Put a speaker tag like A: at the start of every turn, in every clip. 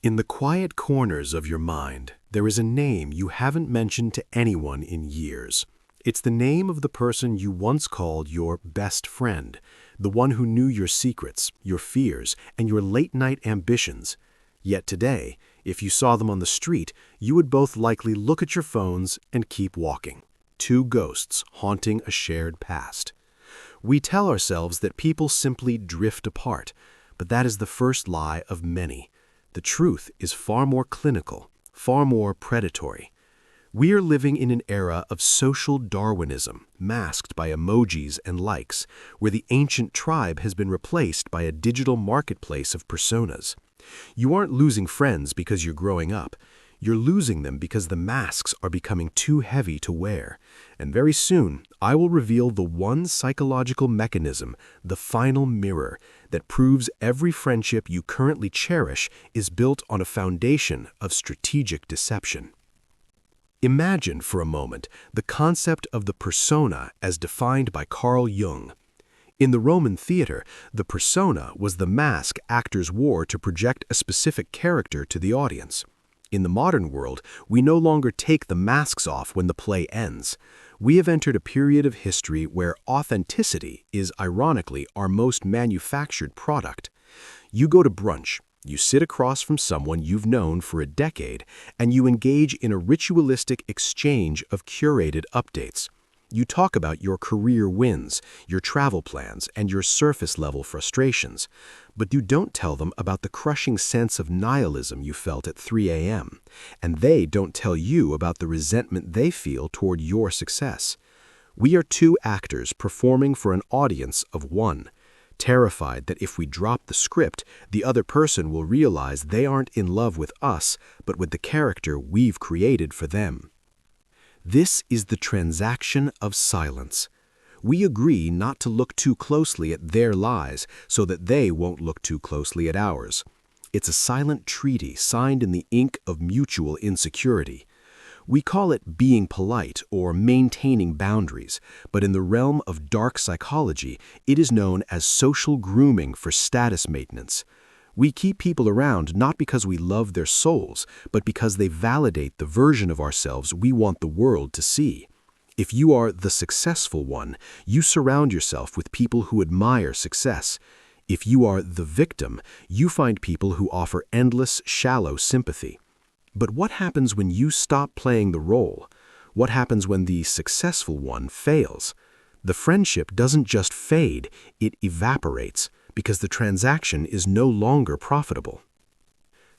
A: In the quiet corners of your mind, there is a name you haven't mentioned to anyone in years. It's the name of the person you once called your best friend, the one who knew your secrets, your fears, and your late-night ambitions. Yet today, if you saw them on the street, you would both likely look at your phones and keep walking. Two ghosts haunting a shared past. We tell ourselves that people simply drift apart, but that is the first lie of many. The truth is far more clinical, far more predatory. We are living in an era of social Darwinism, masked by emojis and likes, where the ancient tribe has been replaced by a digital marketplace of personas. You aren't losing friends because you're growing up. You're losing them because the masks are becoming too heavy to wear. And very soon, I will reveal the one psychological mechanism, the final mirror, that proves every friendship you currently cherish is built on a foundation of strategic deception. Imagine for a moment the concept of the persona as defined by Carl Jung. In the Roman theater, the persona was the mask actors wore to project a specific character to the audience. In the modern world, we no longer take the masks off when the play ends. We have entered a period of history where authenticity is, ironically, our most manufactured product. You go to brunch, you sit across from someone you've known for a decade, and you engage in a ritualistic exchange of curated updates. You talk about your career wins, your travel plans, and your surface-level frustrations, but you don't tell them about the crushing sense of nihilism you felt at 3 a.m., and they don't tell you about the resentment they feel toward your success. We are two actors performing for an audience of one, terrified that if we drop the script, the other person will realize they aren't in love with us, but with the character we've created for them. This is the transaction of silence. We agree not to look too closely at their lies so that they won't look too closely at ours. It's a silent treaty signed in the ink of mutual insecurity. We call it being polite or maintaining boundaries, but in the realm of dark psychology, it is known as social grooming for status maintenance. We keep people around not because we love their souls, but because they validate the version of ourselves we want the world to see. If you are the successful one, you surround yourself with people who admire success. If you are the victim, you find people who offer endless, shallow sympathy. But what happens when you stop playing the role? What happens when the successful one fails? The friendship doesn't just fade, it evaporates, because the transaction is no longer profitable.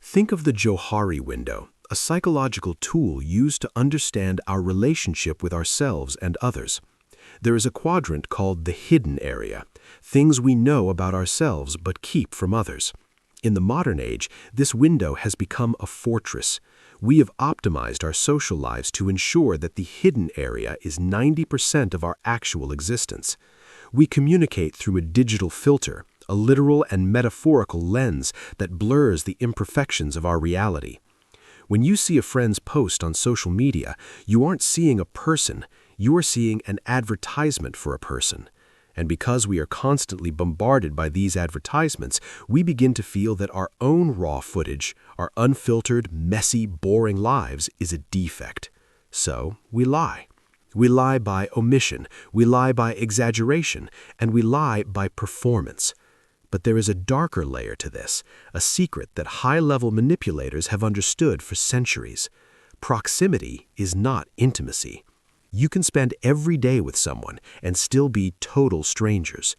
A: Think of the Johari Window, a psychological tool used to understand our relationship with ourselves and others. There is a quadrant called the hidden area, things we know about ourselves but keep from others. In the modern age, this window has become a fortress. We have optimized our social lives to ensure that the hidden area is 90% of our actual existence. We communicate through a digital filter, a literal and metaphorical lens that blurs the imperfections of our reality. When you see a friend's post on social media, you aren't seeing a person, you are seeing an advertisement for a person. And because we are constantly bombarded by these advertisements, we begin to feel that our own raw footage, our unfiltered, messy, boring lives is a defect. So we lie. We lie by omission, we lie by exaggeration, and we lie by performance. But there is a darker layer to this, a secret that high-level manipulators have understood for centuries. Proximity is not intimacy. You can spend every day with someone and still be total strangers.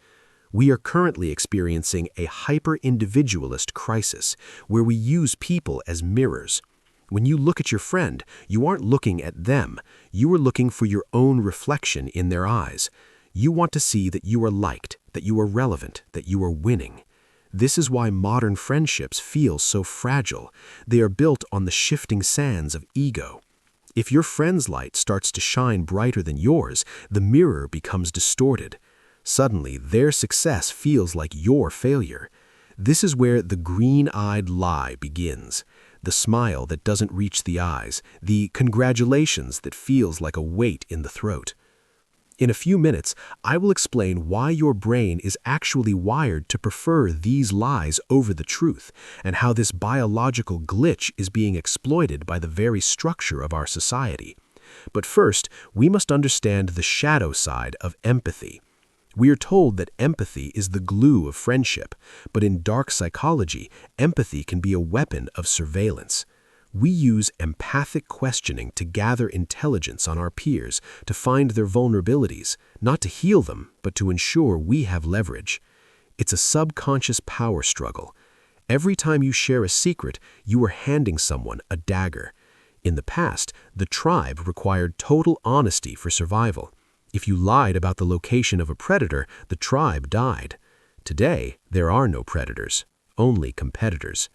A: We are currently experiencing a hyper-individualist crisis where we use people as mirrors. When you look at your friend, you aren't looking at them. You are looking for your own reflection in their eyes. You want to see that you are liked, that you are relevant, that you are winning. This is why modern friendships feel so fragile. They are built on the shifting sands of ego. If your friend's light starts to shine brighter than yours, the mirror becomes distorted. Suddenly, their success feels like your failure. This is where the green-eyed lie begins. The smile that doesn't reach the eyes, the congratulations that feels like a weight in the throat. In a few minutes, I will explain why your brain is actually wired to prefer these lies over the truth, and how this biological glitch is being exploited by the very structure of our society. But first, we must understand the shadow side of empathy. We are told that empathy is the glue of friendship, but in dark psychology, empathy can be a weapon of surveillance. We use empathic questioning to gather intelligence on our peers, to find their vulnerabilities, not to heal them, but to ensure we have leverage. It's a subconscious power struggle. Every time you share a secret, you are handing someone a dagger. In the past, the tribe required total honesty for survival. If you lied about the location of a predator, the tribe died. Today, there are no predators, only competitors.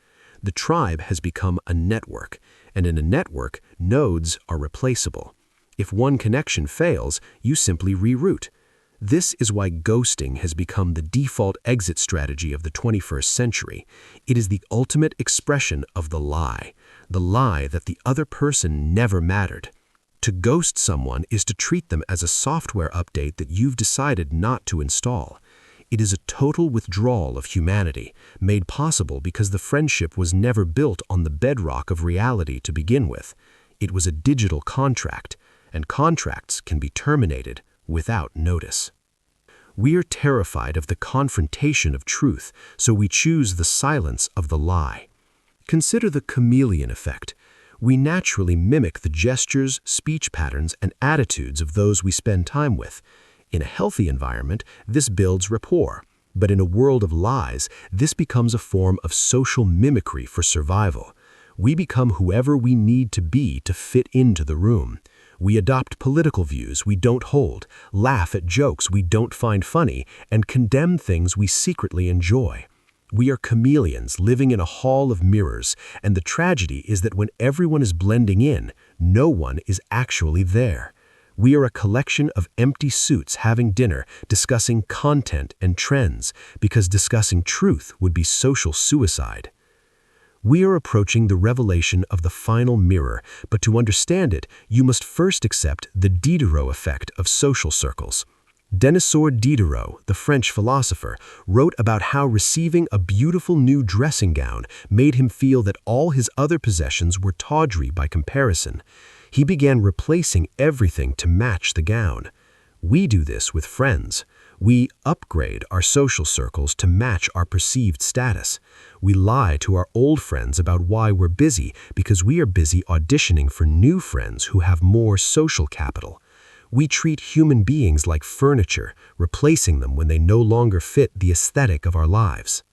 A: The tribe has become a network, and in a network, nodes are replaceable. If one connection fails, you simply reroute. This is why ghosting has become the default exit strategy of the 21st century. It is the ultimate expression of the lie that the other person never mattered. To ghost someone is to treat them as a software update that you've decided not to install. It is a total withdrawal of humanity, made possible because the friendship was never built on the bedrock of reality to begin with. It was a digital contract, and contracts can be terminated without notice. We are terrified of the confrontation of truth, so we choose the silence of the lie. Consider the chameleon effect. We naturally mimic the gestures, speech patterns, and attitudes of those we spend time with. In a healthy environment, this builds rapport. But in a world of lies, this becomes a form of social mimicry for survival. We become whoever we need to be to fit into the room. We adopt political views we don't hold, laugh at jokes we don't find funny, and condemn things we secretly enjoy. We are chameleons living in a hall of mirrors, and the tragedy is that when everyone is blending in, no one is actually there. We are a collection of empty suits having dinner, discussing content and trends, because discussing truth would be social suicide. We are approaching the revelation of the final mirror, but to understand it, you must first accept the Diderot effect of social circles. Denisor Diderot, the French philosopher, wrote about how receiving a beautiful new dressing gown made him feel that all his other possessions were tawdry by comparison. He began replacing everything to match the gown. We do this with friends. We upgrade our social circles to match our perceived status. We lie to our old friends about why we're busy because we are busy auditioning for new friends who have more social capital. We treat human beings like furniture, replacing them when they no longer fit the aesthetic of our lives.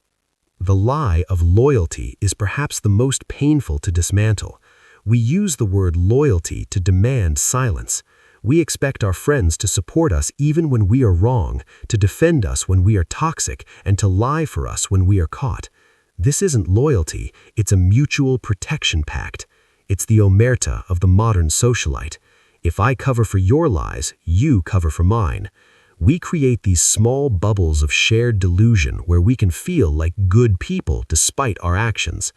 A: The lie of loyalty is perhaps the most painful to dismantle. We use the word loyalty to demand silence. We expect our friends to support us even when we are wrong, to defend us when we are toxic, and to lie for us when we are caught. This isn't loyalty, it's a mutual protection pact. It's the omerta of the modern socialite. If I cover for your lies, you cover for mine. We create these small bubbles of shared delusion where we can feel like good people despite our actions.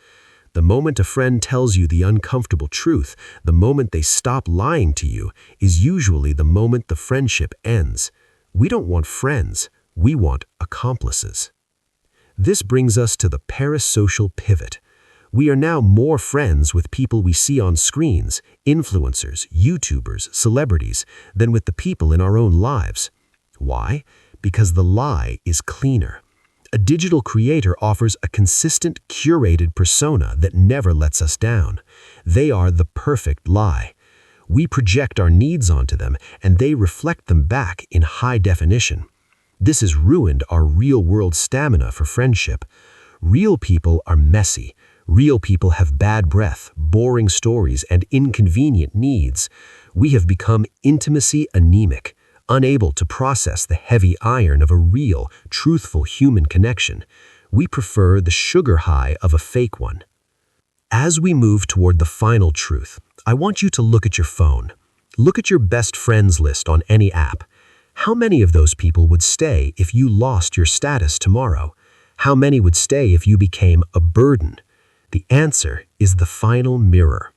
A: The moment a friend tells you the uncomfortable truth, the moment they stop lying to you, is usually the moment the friendship ends. We don't want friends, we want accomplices. This brings us to the parasocial pivot. We are now more friends with people we see on screens, influencers, YouTubers, celebrities, than with the people in our own lives. Why? Because the lie is cleaner. A digital creator offers a consistent, curated persona that never lets us down. They are the perfect lie. We project our needs onto them, and they reflect them back in high definition. This has ruined our real-world stamina for friendship. Real people are messy. Real people have bad breath, boring stories, and inconvenient needs. We have become intimacy anemic, unable to process the heavy iron of a real, truthful human connection. We prefer the sugar high of a fake one. As we move toward the final truth, I want you to look at your phone. Look at your best friends list on any app. How many of those people would stay if you lost your status tomorrow? How many would stay if you became a burden? The answer is the final mirror.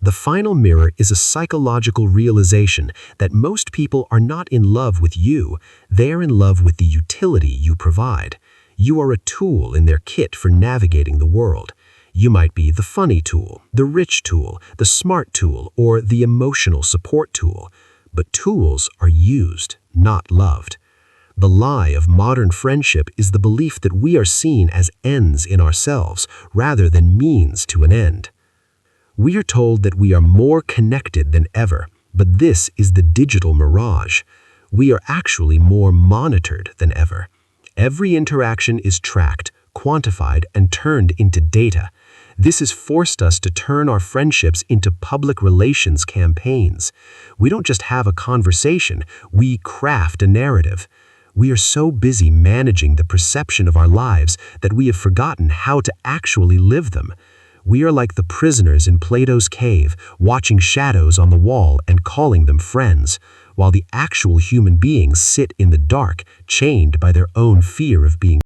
A: The final mirror is a psychological realization that most people are not in love with you, they are in love with the utility you provide. You are a tool in their kit for navigating the world. You might be the funny tool, the rich tool, the smart tool, or the emotional support tool. But tools are used, not loved. The lie of modern friendship is the belief that we are seen as ends in ourselves rather than means to an end. We are told that we are more connected than ever, but this is the digital mirage. We are actually more monitored than ever. Every interaction is tracked, quantified, and turned into data. This has forced us to turn our friendships into public relations campaigns. We don't just have a conversation, we craft a narrative. We are so busy managing the perception of our lives that we have forgotten how to actually live them. We are like the prisoners in Plato's cave, watching shadows on the wall and calling them friends, while the actual human beings sit in the dark, chained by their own fear of being